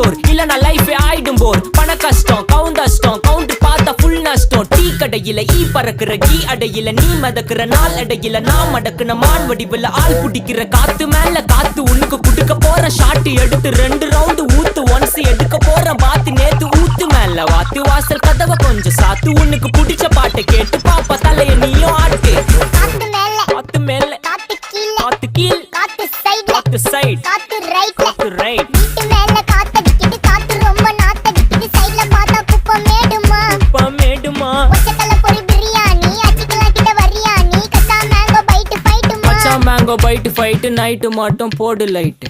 சோர் இல்லனா லைஃபே ஆயிடும் போர். பண கஷ்டம் கவுந்தஷ்டம் கவுண்ட் பார்த்தா ஃபுல் நஷ்டம். டீ கடையில ஈ பறக்குற கீ அடையில நீ மதக்குற நாள் அடையில நான் மடக்குன மான் வடிவுல ஆள் புடிக்கிற காத்து மேல காத்து உனக்கு குடுக்க போற ஷாட் எடுத்து 2 ரவுண்டு ஊத்து ஒன்ஸ் எடுக்க போற பாத்து நேத்து ஊத்து மேல வாத்து வாசல் கதவை கொஞ்சம் சாத்து உனக்கு பிடிச்ச பாட்டை கேட்டு பாப்பா தலைய நீயும் ஆட்டு. காத்து மேல காத்து கீழ் காத்து சைடு காத்து ரைட் வீட்டு மேல காத்தடிக்குது காத்து ரொம்ப நாத்தடிக்குது சைடுல பார்த்தா குப்பை மேடுமா ஒச்சக்கல்ல பொரி பிரியாணி அச்சிக்கலாம் கிட்ட வரியாணி கச்சா மேங்கோ பைட் ஃபைட்டுமா மேங்கோ பைட் ஃபைட் நைட்டு மட்டும் போடு லைட்.